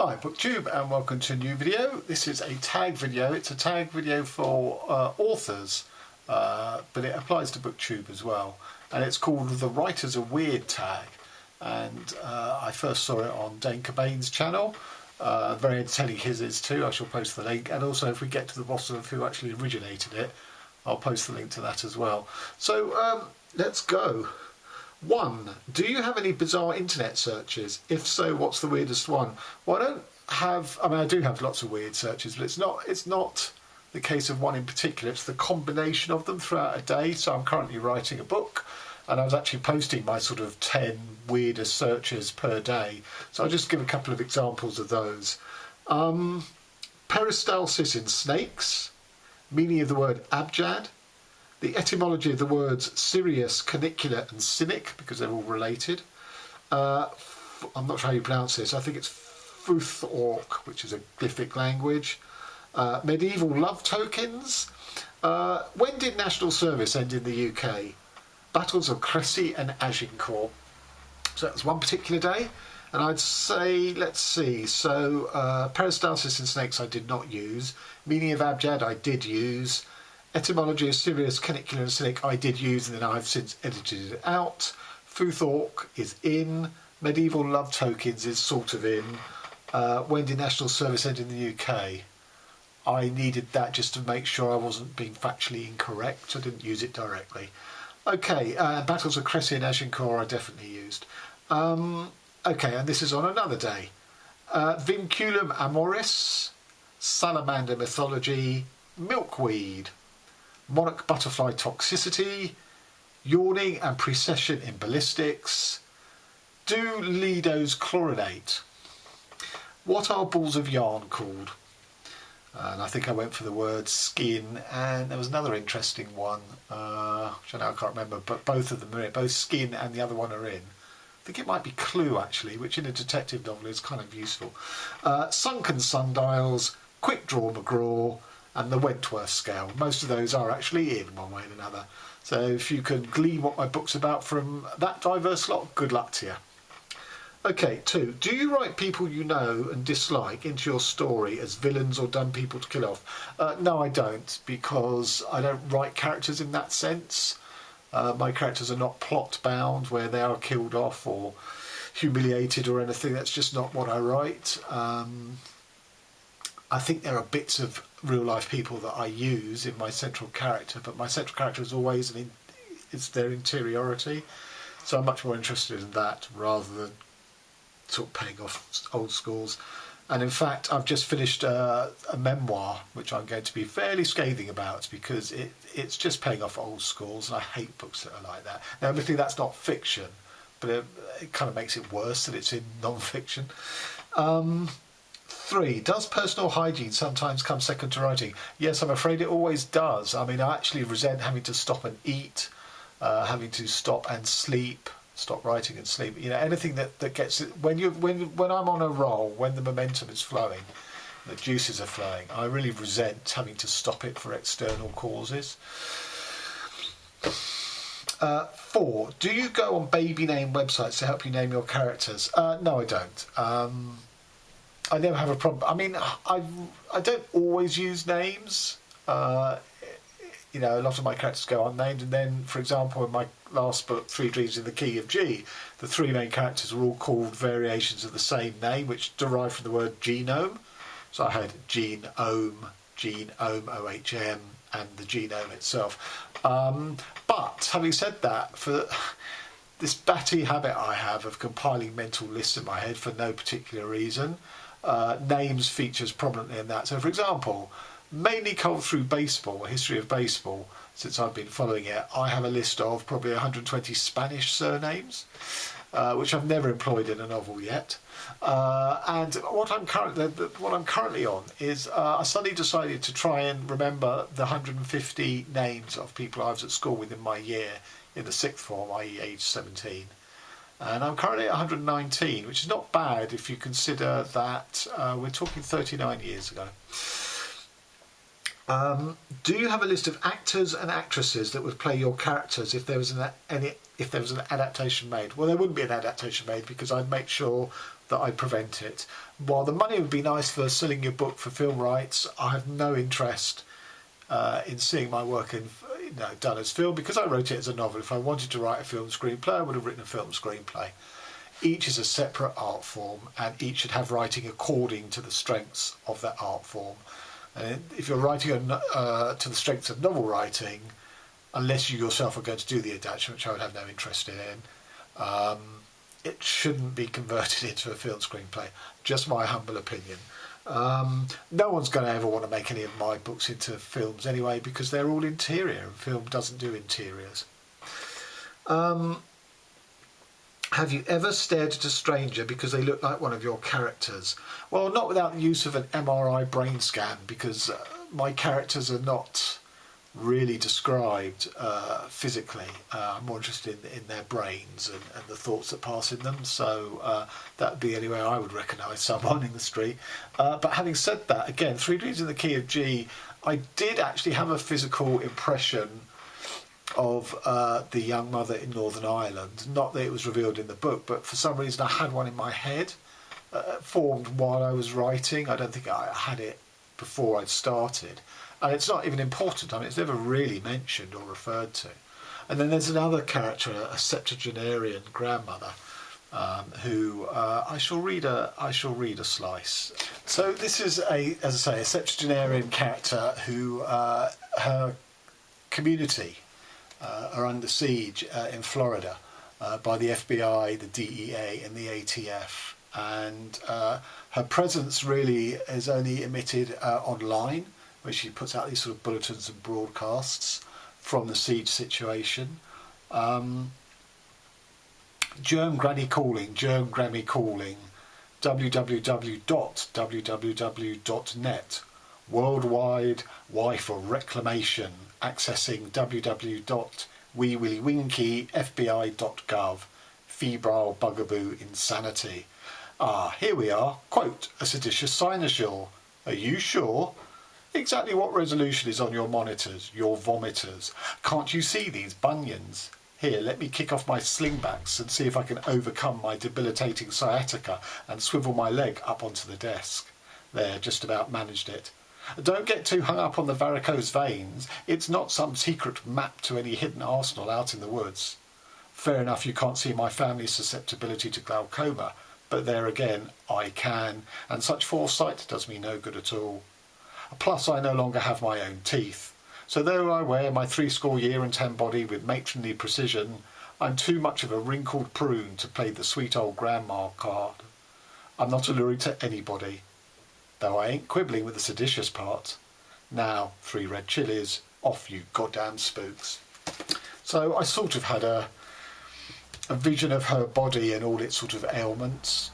Hi BookTube and welcome to a new video. This is a tag video. It's a tag video for authors, but it applies to BookTube as well. And it's called the Writers Are Weird tag. And I first saw it on Dane Cobain's channel. Very entertaining his is too. I shall post the link. And also if we get to the bottom of who actually originated it, I'll post the link to that as well. So let's go. 1. Do you have any bizarre internet searches? If so, what's the weirdest one? Well, I don't have, I do have lots of weird searches, but it's not the case of one in particular. It's the combination of them throughout a day. So I'm currently writing a book and I was actually posting my sort of 10 weirdest searches per day. So I'll just give a couple of examples of those. Peristalsis in snakes, meaning of the word abjad, the etymology of the words Sirius, Canicular and Cynic, because they're all related. I'm not sure how you pronounce this. I think it's Futhorc, which is a glyphic language. Medieval love tokens. When did national service end in the UK? Battles of Crécy and Agincourt. So that's one particular day. And I'd say, let's see, so peristalsis in snakes I did not use. Meaning of abjad I did use. Etymology of Sirius, Canicular and Cynic I did use, and then I've since edited it out. Futhorc is in. Medieval love tokens is sort of in. When did national service end in the UK? I needed that just to make sure I wasn't being factually incorrect. I didn't use it directly. Okay, Battles of Crécy and Agincourt I definitely used. Okay, and this is on another day. Vinculum amoris, salamander mythology, milkweed, monarch butterfly toxicity, yawning and precession in ballistics, do Lido's chlorinate. What are balls of yarn called? And I think I went for the word skin, and there was another interesting one, which I know I can't remember, but both of them are in, both skin and the other one are in. I think it might be clue actually, which in a detective novel is kind of useful. Sunken sundials, quick draw McGraw, and the Wentworth scale. Most of those are actually in one way or another. So if you can glean what my book's about from that diverse lot, good luck to you. Okay, 2. Do you write people you know and dislike into your story as villains or dumb people to kill off? No, I don't, because I don't write characters in that sense. My characters are not plot bound where they are killed off or humiliated or anything. That's just not what I write. I think there are bits of real life people that I use in my central character, but my central character is always it's their interiority. So I'm much more interested in that rather than sort of paying off old schools. And in fact, I've just finished a memoir, which I'm going to be fairly scathing about because it's just paying off old schools, and I hate books that are like that. Now, admittedly, that's not fiction, but it kind of makes it worse that it's in non-fiction. 3. Does personal hygiene sometimes come second to writing? Yes, I'm afraid it always does. I mean, I actually resent having to stop and eat, having to stop and sleep, stop writing and sleep. You know, anything that gets it. When I'm on a roll, when the momentum is flowing, the juices are flowing, I really resent having to stop it for external causes. 4. Do you go on baby name websites to help you name your characters? No, I don't. I never have a problem. I mean, I don't always use names. You know, a lot of my characters go unnamed, and then, for example, in my last book, 3 Dreams in the Key of G, the 3 main characters were all called variations of the same name, which derived from the word genome. So I had genome, OHM, and the genome itself. But having said that, for this batty habit I have of compiling mental lists in my head for no particular reason, names features prominently in that. So, for example, mainly culled through baseball, a history of baseball, since I've been following it, I have a list of probably 120 Spanish surnames, which I've never employed in a novel yet. And what I'm currently on is I suddenly decided to try and remember the 150 names of people I was at school with in my year in the 6th form, i.e. age 17. And I'm currently at 119, which is not bad if you consider that we're talking 39 years ago. Do you have a list of actors and actresses that would play your characters if there was an adaptation made? Well, there wouldn't be an adaptation made because I'd make sure that I'd prevent it. While the money would be nice for selling your book for film rights, I have no interest in seeing my work done as film, because I wrote it as a novel. If I wanted to write a film screenplay, I would have written a film screenplay. Each is a separate art form, and each should have writing according to the strengths of that art form. And if you're writing to the strengths of novel writing, unless you yourself are going to do the adaptation, which I would have no interest in, it shouldn't be converted into a film screenplay. Just my humble opinion. No one's going to ever want to make any of my books into films anyway, because they're all interior, and film doesn't do interiors. Have you ever stared at a stranger because they look like one of your characters? Well, not without the use of an MRI brain scan, because my characters are not really described physically. I'm more interested in their brains and the thoughts that pass in them, so that would be the only way I would recognise someone in the street. But having said that, again, 3 Degrees in the Key of G, I did actually have a physical impression of the young mother in Northern Ireland. Not that it was revealed in the book, but for some reason I had one in my head, formed while I was writing. I don't think I had it before I'd started. And it's not even important. I mean, it's never really mentioned or referred to. And then there's another character, a septuagenarian grandmother, who I shall read a slice. So this is as I say, a septuagenarian character who her community are under siege in Florida by the FBI, the DEA, and the ATF. And her presence really is only emitted online, where she puts out these sort of bulletins and broadcasts from the siege situation. Germ Granny Calling, www.net, worldwide Wi-Fi reclamation, accessing www.weewillywinky.fbi.gov, febrile bugaboo insanity. Here we are, quote, a seditious cynosure. Are you sure? Exactly what resolution is on your monitors, your vomiters? Can't you see these bunions? Here, let me kick off my slingbacks and see if I can overcome my debilitating sciatica and swivel my leg up onto the desk. There, just about managed it. Don't get too hung up on the varicose veins. It's not some secret map to any hidden arsenal out in the woods. Fair enough, you can't see my family's susceptibility to glaucoma, but there again, I can, and such foresight does me no good at all. Plus, I no longer have my own teeth. So though I wear my 70 body with matronly precision, I'm too much of a wrinkled prune to play the sweet old grandma card. I'm not alluring to anybody, though I ain't quibbling with the seditious part. Now, 3 red chilies, off you goddamn spooks. So I sort of had a vision of her body and all its sort of ailments.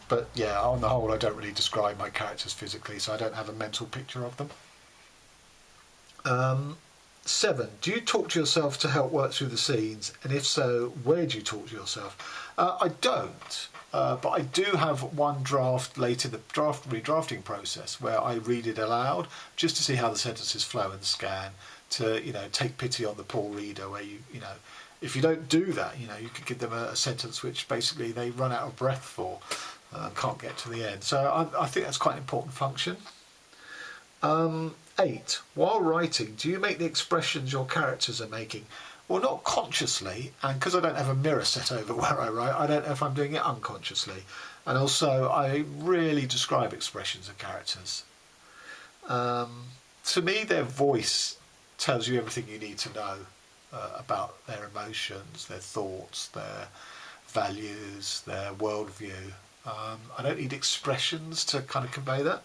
But yeah, on the whole, I don't really describe my characters physically, so I don't have a mental picture of them. 7. Do you talk to yourself to help work through the scenes? And if so, where do you talk to yourself? I don't, but I do have one draft late in the redrafting process where I read it aloud just to see how the sentences flow and scan, to, take pity on the poor reader, where if you don't do that, you could give them a sentence which basically they run out of breath for. Can't get to the end. So I think that's quite an important function. 8. While writing, do you make the expressions your characters are making? Well, not consciously, and because I don't have a mirror set over where I write, I don't know if I'm doing it unconsciously. And also, I really describe expressions of characters. To me, their voice tells you everything you need to know about their emotions, their thoughts, their values, their worldview. I don't need expressions to kind of convey that.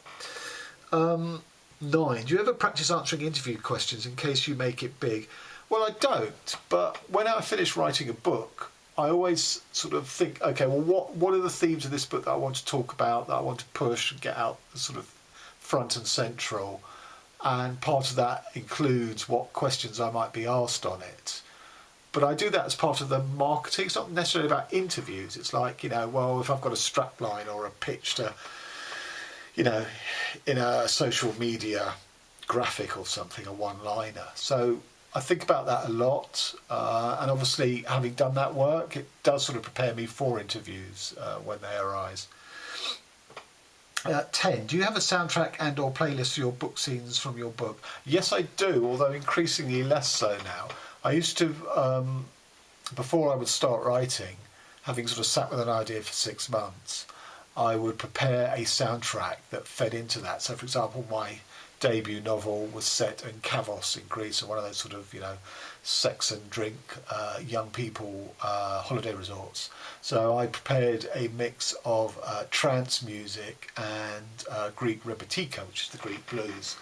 9. Do you ever practice answering interview questions in case you make it big? Well, I don't, but when I finish writing a book, I always sort of think, okay, well, what are the themes of this book that I want to talk about, that I want to push and get out sort of front and central? And part of that includes what questions I might be asked on it. But I do that as part of the marketing. It's not necessarily about interviews. It's like, well, if I've got a strapline or a pitch to, in a social media graphic or something, a one-liner. So I think about that a lot, and obviously having done that work, it does sort of prepare me for interviews when they arise. 10. Do you have a soundtrack and or playlist for your book scenes from your book? Yes, I do, although increasingly less so now. I used to, before I would start writing, having sort of sat with an idea for 6 months, I would prepare a soundtrack that fed into that. So, for example, my debut novel was set in Kavos in Greece, and one of those sort of, sex and drink young people holiday resorts. So I prepared a mix of trance music and Greek rebetiko, which is the Greek blues.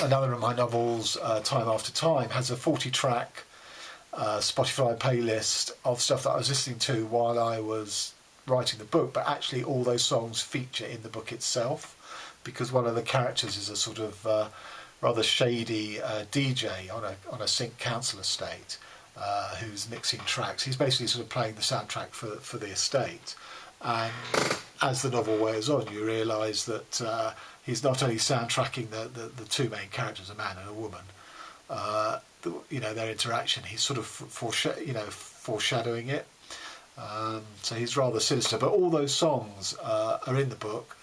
Another of my novels, Time After Time, has a 40-track Spotify playlist of stuff that I was listening to while I was writing the book, but actually all those songs feature in the book itself, because one of the characters is a sort of rather shady DJ on a Cinque Council estate who's mixing tracks. He's basically sort of playing the soundtrack for the estate. And as the novel wears on, you realise that he's not only soundtracking the two main characters, a man and a woman, their interaction. He's sort of foreshadowing it. So he's rather sinister, but all those songs are in the book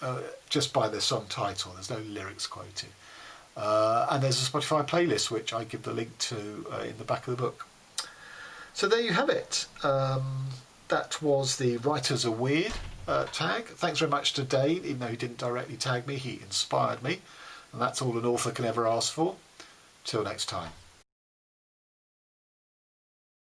just by their song title. There's no lyrics quoted, and there's a Spotify playlist which I give the link to in the back of the book. So there you have it. That was the Writers Are Weird tag. Thanks very much to Dane, even though he didn't directly tag me, he inspired me, and that's all an author can ever ask for. Till next time.